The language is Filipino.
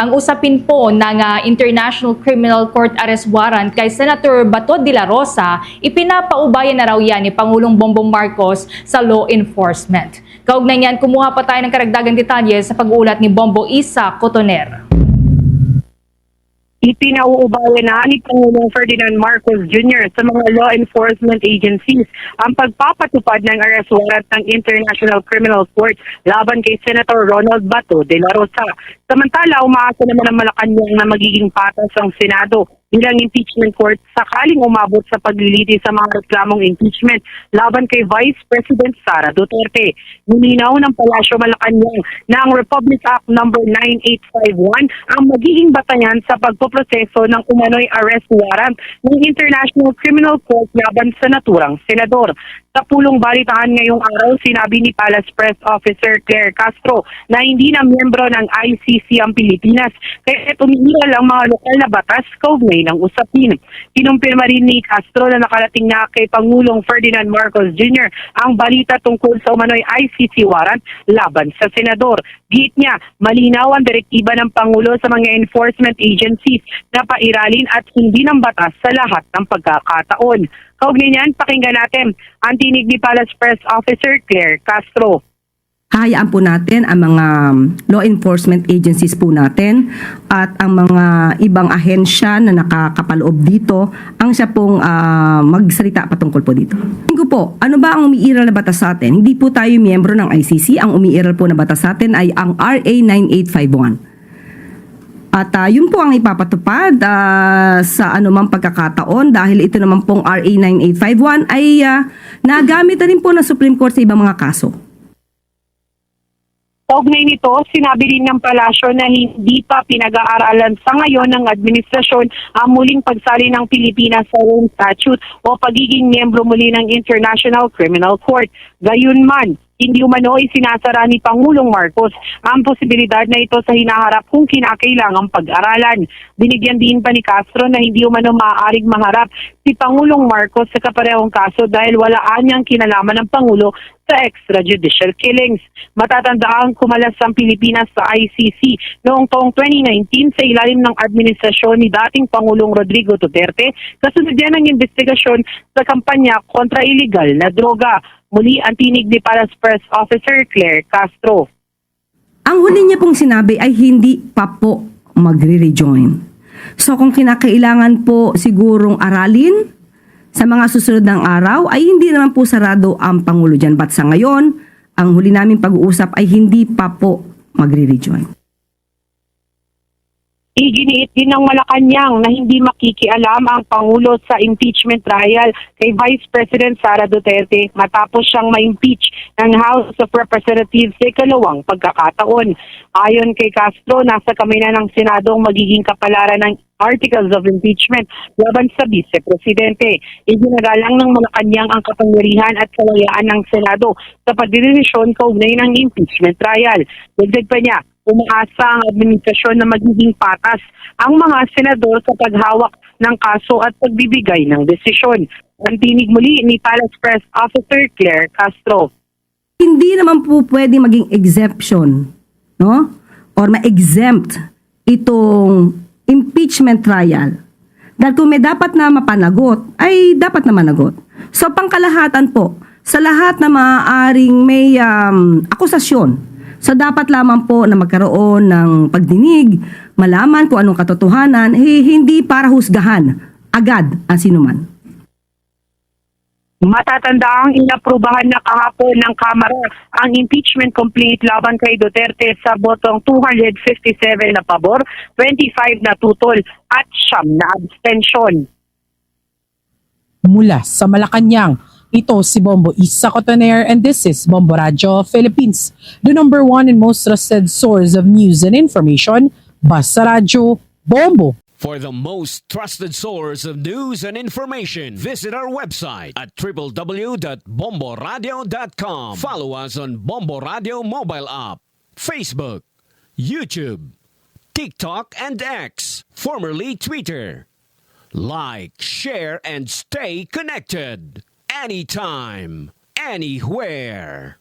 Ang usapin po ng International Criminal Court arrest warrant kay Senator Bato de la Rosa, ipinapaubayan na raw yan ni Pangulong Bongbong Marcos sa law enforcement. Kaugnay niyan, kumuha pa tayo ng karagdagang detalye sa pag-uulat ni Bombo Isa Cotoner. Ipinauubayan na ni Pangulong Ferdinand Marcos Jr. sa mga law enforcement agencies ang pagpapatupad ng arrest warrant ng International Criminal Court laban kay Senator Ronald Bato de la Rosa. Samantala, umaasa naman ang Malacanang na magiging patas ang Senado bilang impeachment court sakaling umabot sa paglilitis sa mga reklamong impeachment laban kay Vice President Sara Duterte. Nilinaw ng Palasyo Malacanang na ang Republic Act No. 9851 ang magiging batayan sa pagpoproseso ng umano'y arrest warrant ng International Criminal Court laban sa naturang senador. Sa pulong balitaan ngayong araw, sinabi ni Palace Press Officer Claire Castro na hindi na miyembro ng ICC ang Pilipinas kaya umiiral ang mga lokal na batas kaugnay ng usapin. Kinumpirma rin ni Castro na nakarating na kay Pangulong Ferdinand Marcos Jr. ang balita tungkol sa umano'y ICC warrant laban sa senador. Giit niya, malinaw ang direktiba ng Pangulo sa mga enforcement agencies na pairalin at sundin ang batas sa lahat ng pagkakataon. Kaugnay niyan, pakinggan natin ang tinig ni Palace Press Officer Claire Castro. Hayaan po natin ang mga law enforcement agencies po natin at ang mga ibang ahensya na nakakapaloob dito ang siya pong magsalita patungkol po dito. Tingko po, ano ba ang umiiral na batas sa atin? Hindi po tayo miyembro ng ICC. Ang umiiral po na batas sa atin ay ang RA 9851. At yun po ang ipapatupad sa anumang pagkakataon dahil ito naman pong RA 9851 ay nagamit na rin po ng Supreme Court sa ibang mga kaso. Kaugnay nito, sinabi rin ng Palasyo na hindi pa pinag-aaralan sa ngayon ng administrasyon ang muling pagsali ng Pilipinas sa Rome Statute o pagiging miyembro muli ng International Criminal Court. Gayunman, hindi umano isinasara ni Pangulong Marcos ang posibilidad na ito sa hinaharap kung kinakailangang pag-aralan. Binigyan din pa ni Castro na hindi umano maaaring maharap si Pangulong Marcos sa kaparehong kaso dahil wala anyang kinalaman ng Pangulo sa extrajudicial killings. Matatandaan kumalas ang Pilipinas sa ICC noong taong 2019 sa ilalim ng administrasyon ni dating Pangulong Rodrigo Duterte kasunod yan ng investigasyon sa kampanya kontra illegal na droga. Muli ang tinig ni Palace Press Officer Claire Castro. Ang huli niya pong sinabi ay hindi pa po magre-rejoin. So kung kinakailangan po sigurong aralin sa mga susunod ng araw ay hindi naman po sarado ang Pangulo dyan. But sa ngayon, ang huli namin pag-uusap ay hindi pa po magre-rejoin. Iginiit din ng Malacanang na hindi makikialam ang Pangulo sa impeachment trial kay Vice President Sara Duterte matapos siyang ma-impeach ng House of Representatives sa ikalawang pagkakataon. Ayon kay Castro, nasa kamay na ng Senado ang magiging kapalaran ng articles of impeachment laban sa Vice Presidente. Iginagalang ng Malacanang ang kapangyarihan at kalayaan ng Senado sa pagdedesisyon kaugnay ng impeachment trial. Dagdag pa niya, umaasa ang administrasyon na magiging patas ang mga senador sa paghawak ng kaso at pagbibigay ng desisyon. Ang tinig muli ni Palace Press Officer Claire Castro. Hindi naman po pwede maging exemption, no? Or ma-exempt itong impeachment trial. Dahil kung may dapat na mapanagot, ay dapat na managot. So pangkalahatan po, sa lahat na maaaring may akusasyon, so dapat lamang po na magkaroon ng pagdinig, malaman kung anong katotohanan, hindi para husgahan agad ang sinuman. Matatandaang inaprubahan na kahapon ng Kamara ang impeachment complaint laban kay Duterte sa botong 257 na pabor, 25 na tutol at 9 na abstention. Mula sa Malacanang, ito si Bombo Isa Cotoner and this is Bombo Radio Philippines, the number one and most trusted source of news and information. Basta Radio Bombo. For the most trusted source of news and information, visit our website at www.bomboradio.com. Follow us on Bombo Radio mobile app, Facebook, YouTube, TikTok, and X, formerly Twitter. Like, share, and stay connected. Anytime, anywhere.